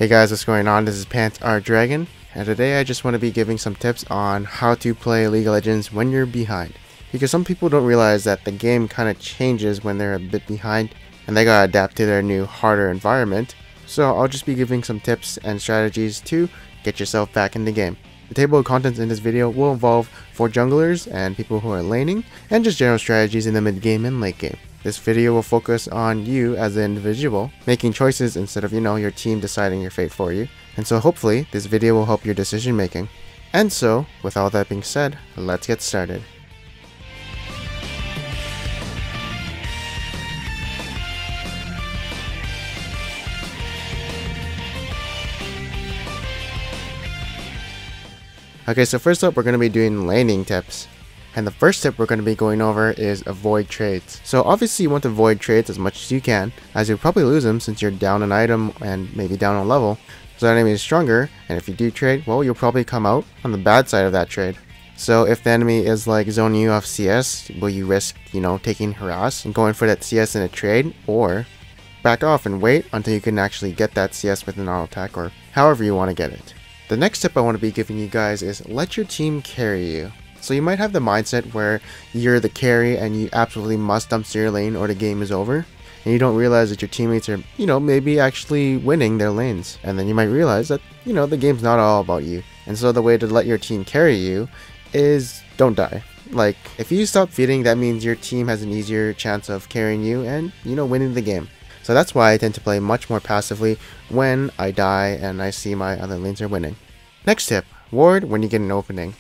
Hey guys, what's going on? This is Pants Our Dragon, and today I just want to be giving some tips on how to play League of Legends when you're behind. Because some people don't realize that the game kind of changes when they're a bit behind, and they gotta adapt to their new, harder environment. So I'll just be giving some tips and strategies to get yourself back in the game. The table of contents in this video will involve for junglers and people who are laning, and just general strategies in the mid game and late game. This video will focus on you as an individual, making choices instead of, your team deciding your fate for you. And so hopefully, this video will help your decision making. And so, with all that being said, let's get started. Okay, so first up, we're going to be doing laning tips. And the first tip we're going to be going over is avoid trades. So obviously you want to avoid trades as much as you can, as you'll probably lose them since you're down an item and maybe down a level. So the enemy is stronger, and if you do trade, well, you'll probably come out on the bad side of that trade. So if the enemy is like zoning you off CS, will you risk, taking harass and going for that CS in a trade, or back off and wait until you can actually get that CS with an auto attack, or however you want to get it. The next tip I want to be giving you guys is let your team carry you. So you might have the mindset where you're the carry and you absolutely must dumpster your lane or the game is over, and you don't realize that your teammates are, maybe actually winning their lanes. And then you might realize that, the game's not all about you. And so the way to let your team carry you is don't die. Like, if you stop feeding, that means your team has an easier chance of carrying you and, winning the game. So that's why I tend to play much more passively when I die and I see my other lanes are winning. Next tip, ward when you get an opening.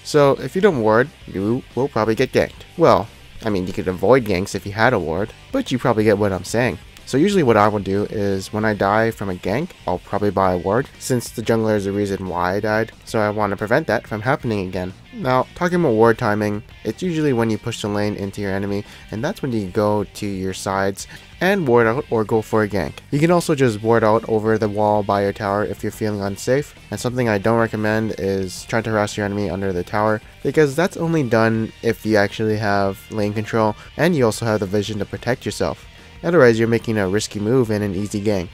So if you don't ward, you will probably get ganked. Well, I mean, you could avoid ganks if you had a ward, but you probably get what I'm saying. So usually what I will do is when I die from a gank, I'll probably buy a ward, since the jungler is the reason why I died, so I want to prevent that from happening again. Now, talking about ward timing, it's usually when you push the lane into your enemy, and that's when you go to your sides and ward out or go for a gank. You can also just ward out over the wall by your tower if you're feeling unsafe, and something I don't recommend is trying to harass your enemy under the tower, because that's only done if you actually have lane control and you also have the vision to protect yourself. Otherwise, you're making a risky move and an easy gank.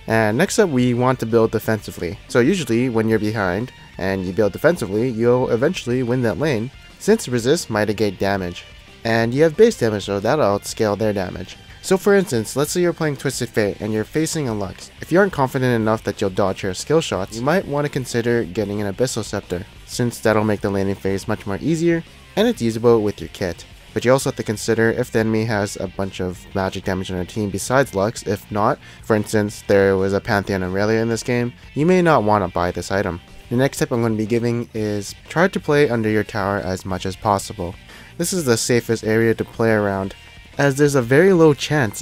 And next up, we want to build defensively. So usually when you're behind and you build defensively, you'll eventually win that lane, since resist might negate damage. And you have base damage, so that'll outscale their damage. So for instance, let's say you're playing Twisted Fate and you're facing a Lux. If you aren't confident enough that you'll dodge her skill shots, you might want to consider getting an Abyssal Scepter, since that'll make the laning phase much more easier, and it's usable with your kit. But you also have to consider if the enemy has a bunch of magic damage on their team besides Lux. If not, for instance, there was a Pantheon Aurelia in this game, you may not want to buy this item. The next tip I'm going to be giving is try to play under your tower as much as possible. This is the safest area to play around, as there's a very low chance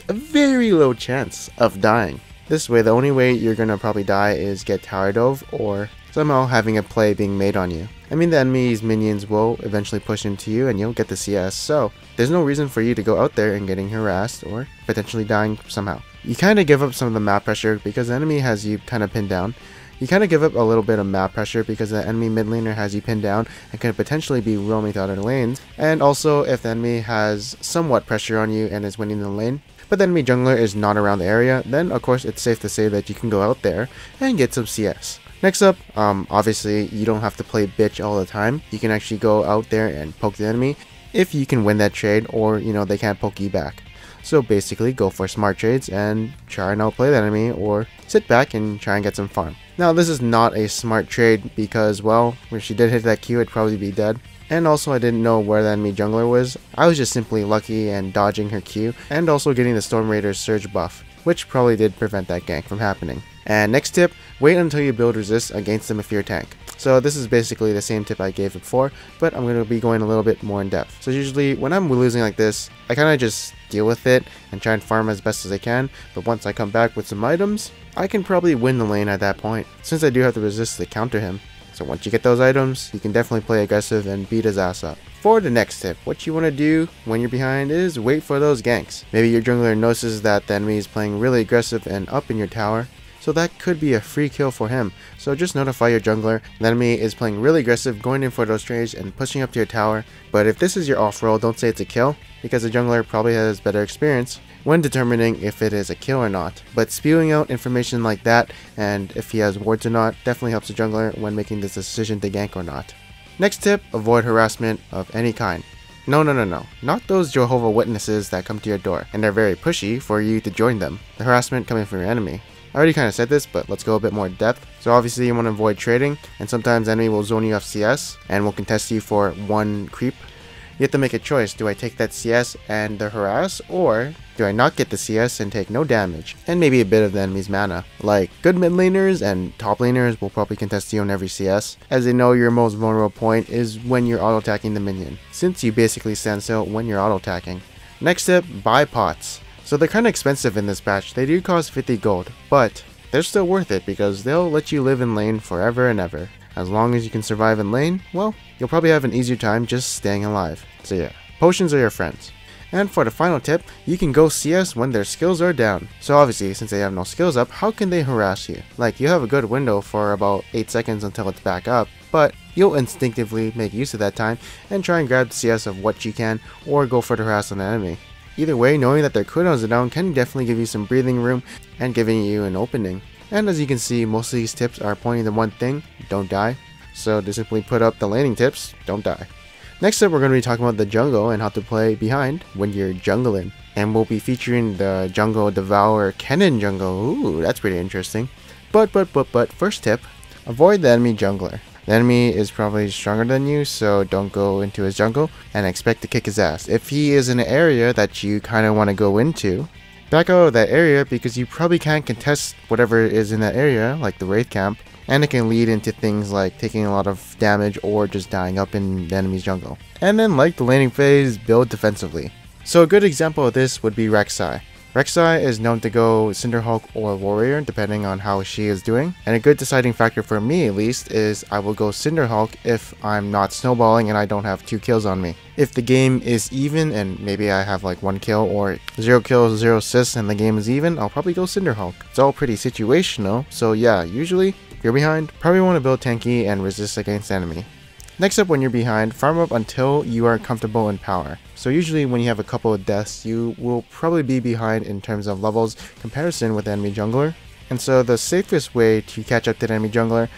of dying. This way, the only way you're going to probably die is get tower dove or somehow having a play being made on you. I mean, the enemy's minions will eventually push into you and you'll get the CS, so there's no reason for you to go out there and getting harassed or potentially dying somehow. You kind of give up some of the map pressure because the enemy has you kind of pinned down. You kind of give up a little bit of map pressure because the enemy mid laner has you pinned down and could potentially be roaming to other lanes. And also, if the enemy has somewhat pressure on you and is winning the lane, but the enemy jungler is not around the area, then of course it's safe to say that you can go out there and get some CS. Next up, obviously you don't have to play bitch all the time. You can actually go out there and poke the enemy if you can win that trade, or they can't poke you back. So basically go for smart trades and try and outplay the enemy, or sit back and try and get some farm. Now this is not a smart trade because, well, if she did hit that Q, I'd probably be dead. And also I didn't know where the enemy jungler was. I was just simply lucky and dodging her Q, and also getting the Storm Raider's surge buff, which probably did prevent that gank from happening. And next tip, wait until you build resist against them if you're a tank. So this is basically the same tip I gave before, but I'm going to be going a little bit more in depth. So usually when I'm losing like this, I kind of just deal with it and try and farm as best as I can, but once I come back with some items, I can probably win the lane at that point, since I do have the resist to counter him. So once you get those items, you can definitely play aggressive and beat his ass up. For the next tip, what you want to do when you're behind is wait for those ganks. Maybe your jungler notices that the enemy is playing really aggressive and up in your tower, so that could be a free kill for him. So just notify your jungler the enemy is playing really aggressive, going in for those trades and pushing up to your tower. But if this is your off roll, don't say it's a kill, because the jungler probably has better experience when determining if it is a kill or not. But spewing out information like that, and if he has wards or not, definitely helps the jungler when making this decision to gank or not. Next tip, avoid harassment of any kind. No, not those Jehovah's Witnesses that come to your door and are very pushy for you to join them. The harassment coming from your enemy. I already kind of said this, but let's go a bit more in depth. So obviously you want to avoid trading, and sometimes the enemy will zone you off CS and will contest you for one creep. You have to make a choice. Do I take that CS and the harass, or do I not get the CS and take no damage and maybe a bit of the enemy's mana? Like, good mid laners and top laners will probably contest you on every CS, as they know your most vulnerable point is when you're auto attacking the minion, since you basically stand still when you're auto attacking. Next tip, buy pots. So they're kind of expensive in this patch. They do cost 50 gold, but they're still worth it because they'll let you live in lane forever and ever. As long as you can survive in lane, well, you'll probably have an easier time just staying alive. So yeah, potions are your friends. And for the final tip, you can go CS when their skills are down. So obviously, since they have no skills up, how can they harass you? Like, you have a good window for about 8 seconds until it's back up, but you'll instinctively make use of that time and try and grab the CS of what you can, or go for the harass on the enemy. Either way, knowing that their cooldowns are down can definitely give you some breathing room and giving you an opening. And as you can see, most of these tips are pointing to one thing: don't die. So to simply put up the laning tips, don't die. Next up, we're going to be talking about the jungle and how to play behind when you're jungling. And we'll be featuring the jungle devour Kennen jungle. Ooh, that's pretty interesting. But first tip, avoid the enemy jungler. The enemy is probably stronger than you, so don't go into his jungle and expect to kick his ass. If he is in an area that you kind of want to go into, back out of that area, because you probably can't contest whatever is in that area, like the Wraith camp, and it can lead into things like taking a lot of damage or just dying up in the enemy's jungle. And then, like the laning phase, build defensively. So a good example of this would be Rek'Sai. Rek'Sai is known to go Cinderhulk or Warrior depending on how she is doing, and a good deciding factor for me at least is I will go Cinderhulk if I'm not snowballing and I don't have 2 kills on me. If the game is even and maybe I have like 1 kill or 0 kills, 0 assists and the game is even, I'll probably go Cinderhulk. It's all pretty situational, so yeah, usually if you're behind, probably want to build tanky and resist against enemy. Next up, when you're behind, farm up until you are comfortable in power. So usually when you have a couple of deaths, you will probably be behind in terms of levels comparison with the enemy jungler. And so the safest way to catch up to the enemy jungler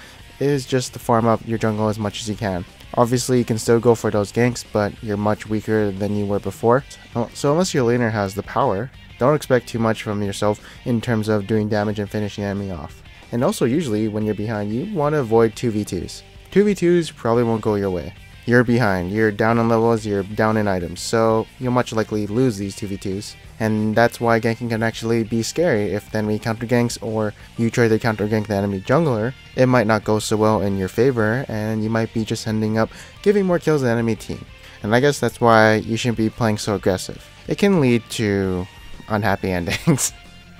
is just to farm up your jungle as much as you can. Obviously you can still go for those ganks, but you're much weaker than you were before. So unless your laner has the power, don't expect too much from yourself in terms of doing damage and finishing the enemy off. And also usually when you're behind, you want to avoid 2v2s. 2v2s probably won't go your way. You're behind, you're down in levels, you're down in items, so you'll much likely lose these 2v2s. And that's why ganking can actually be scary. If the enemy counter ganks or you try to counter gank the enemy jungler, it might not go so well in your favor and you might be just ending up giving more kills to the enemy team. And I guess that's why you shouldn't be playing so aggressive. It can lead to unhappy endings.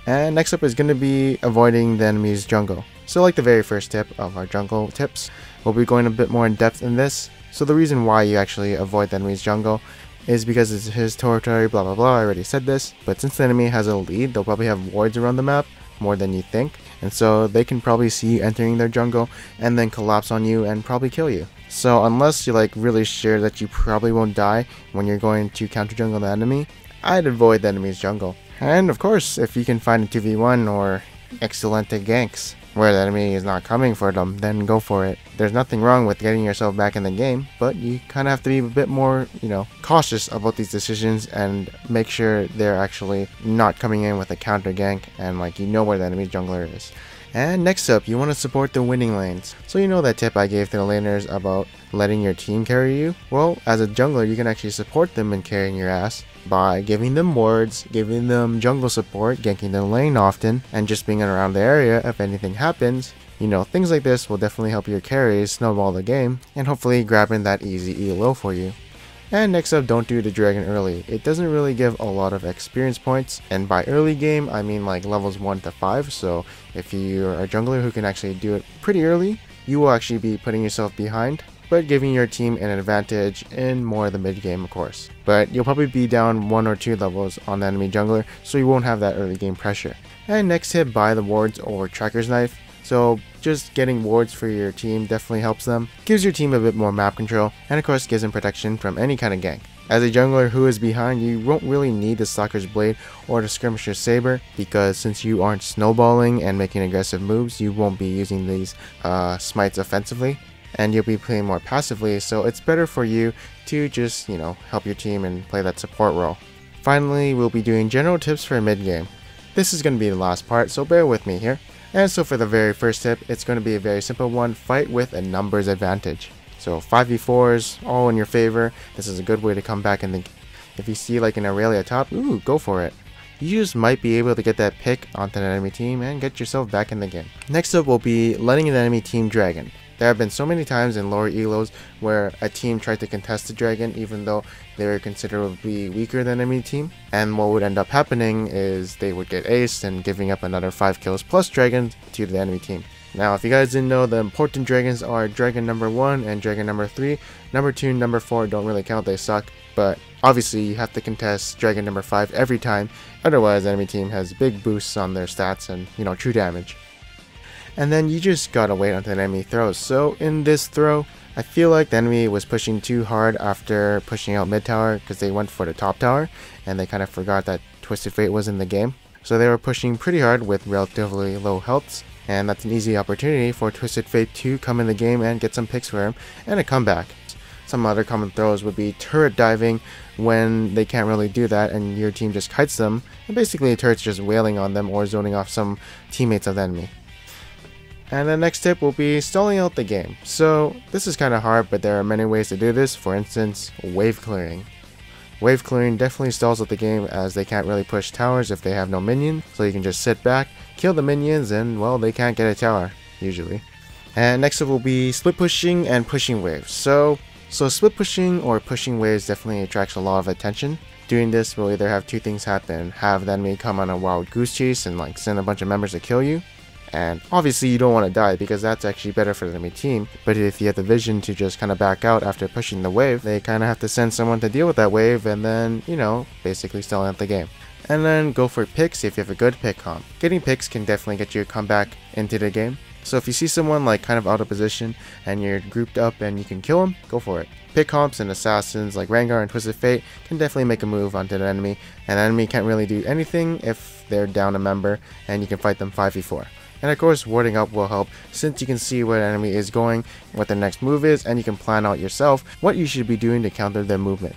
And next up is going to be avoiding the enemy's jungle. So like the very first tip of our jungle tips, we'll be going a bit more in depth in this. So the reason why you actually avoid the enemy's jungle is because it's his territory, blah blah blah, I already said this. But since the enemy has a lead, they'll probably have wards around the map, more than you think. And so they can probably see you entering their jungle and then collapse on you and probably kill you. So unless you're like really sure that you probably won't die when you're going to counter jungle the enemy, I'd avoid the enemy's jungle. And of course, if you can find a 2v1 or excelente ganks where the enemy is not coming for them, then go for it. There's nothing wrong with getting yourself back in the game, but you kind of have to be a bit more, cautious about these decisions and make sure they're actually not coming in with a counter gank and where the enemy jungler is. And next up, you want to support the winning lanes. So you know that tip I gave to the laners about letting your team carry you? Well, as a jungler, you can actually support them in carrying your ass by giving them wards, giving them jungle support, ganking the lane often, and just being around the area if anything happens. Things like this will definitely help your carries snowball the game, and hopefully grabbing that easy ELO for you. And next up, don't do the dragon early. It doesn't really give a lot of experience points, and by early game, I mean like levels 1 to 5, so if you're a jungler who can actually do it pretty early, you will actually be putting yourself behind but giving your team an advantage in more of the mid game, of course. But you'll probably be down 1 or 2 levels on the enemy jungler, so you won't have that early game pressure. And next tip, buy the wards or tracker's knife. So just getting wards for your team definitely helps them, gives your team a bit more map control, and of course gives them protection from any kind of gank. As a jungler who is behind, you won't really need the Stalker's Blade or the Skirmisher's Saber, because since you aren't snowballing and making aggressive moves, you won't be using these smites offensively, and you'll be playing more passively, so it's better for you to just, help your team and play that support role. Finally, we'll be doing general tips for mid game. This is going to be the last part, so bear with me here. And so for the very first tip, it's going to be a very simple one: fight with a numbers advantage. So 5v4s, all in your favor. This is a good way to come back in the game. If you see like an Aurelia top, ooh, go for it. You just might be able to get that pick onto the enemy team and get yourself back in the game. Next up will be letting an enemy team dragon. There have been so many times in lower elos where a team tried to contest the dragon even though they were considerably weaker than the enemy team, and what would end up happening is they would get aced and giving up another 5 kills plus dragons to the enemy team. Now, if you guys didn't know, the important dragons are dragon number 1 and dragon number 3. Number 2 and number 4 don't really count, they suck, but obviously you have to contest dragon number 5 every time, otherwise the enemy team has big boosts on their stats and, true damage. And then you just gotta wait until the enemy throws. So in this throw, I feel like the enemy was pushing too hard after pushing out mid tower, because they went for the top tower and they kind of forgot that Twisted Fate was in the game. So they were pushing pretty hard with relatively low healths, and that's an easy opportunity for Twisted Fate to come in the game and get some picks for him and a comeback. Some other common throws would be turret diving when they can't really do that and your team just kites them, and basically the turret's just wailing on them or zoning off some teammates of the enemy. And the next tip will be stalling out the game. So this is kind of hard, but there are many ways to do this. For instance, wave clearing. Wave clearing definitely stalls out the game, as they can't really push towers if they have no minions, so you can just sit back, kill the minions, and well, they can't get a tower, usually. And next up will be split pushing and pushing waves. So split pushing or pushing waves definitely attracts a lot of attention. Doing this will either have 2 things happen: have the enemy come on a wild goose chase and send a bunch of members to kill you, and obviously you don't want to die because that's actually better for the enemy team, but if you have the vision to just kind of back out after pushing the wave, they kind of have to send someone to deal with that wave and then, basically stalling out the game. And then go for picks if you have a good pick comp. Getting picks can definitely get you a comeback into the game. So if you see someone kind of out of position and you're grouped up and you can kill them, go for it. Pick comps and assassins like Rengar and Twisted Fate can definitely make a move onto the enemy, and the enemy can't really do anything if they're down a member, and you can fight them 5v4. And of course, warding up will help, since you can see where the enemy is going, what their next move is, and you can plan out yourself what you should be doing to counter their movement.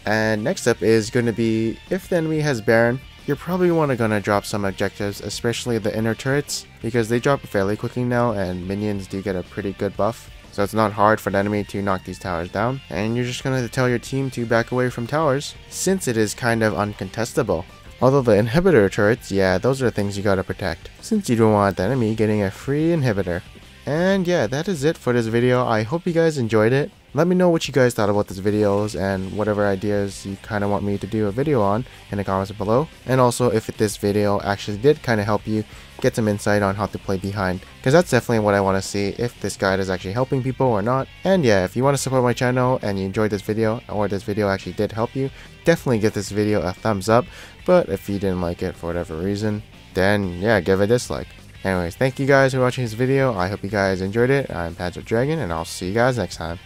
And next up is going to be, if the enemy has Baron, you're probably gonna drop some objectives, especially the inner turrets, because they drop fairly quickly now and minions do get a pretty good buff. So it's not hard for the enemy to knock these towers down, and you're just gonna tell your team to back away from towers, since it is kind of uncontestable. Although the inhibitor turrets, yeah, those are the things you gotta protect, since you don't want the enemy getting a free inhibitor. And yeah, that is it for this video. I hope you guys enjoyed it. Let me know what you guys thought about this videos and whatever ideas you kind of want me to do a video on in the comments below. And also if this video actually did kind of help you get some insight on how to play behind, because that's definitely what I want to see, if this guide is actually helping people or not. And yeah, if you want to support my channel and you enjoyed this video, or this video actually did help you, definitely give this video a thumbs up. But if you didn't like it for whatever reason, then yeah, give a dislike. Anyways, thank you guys for watching this video. I hope you guys enjoyed it. I'm Patrick Dragon, and I'll see you guys next time.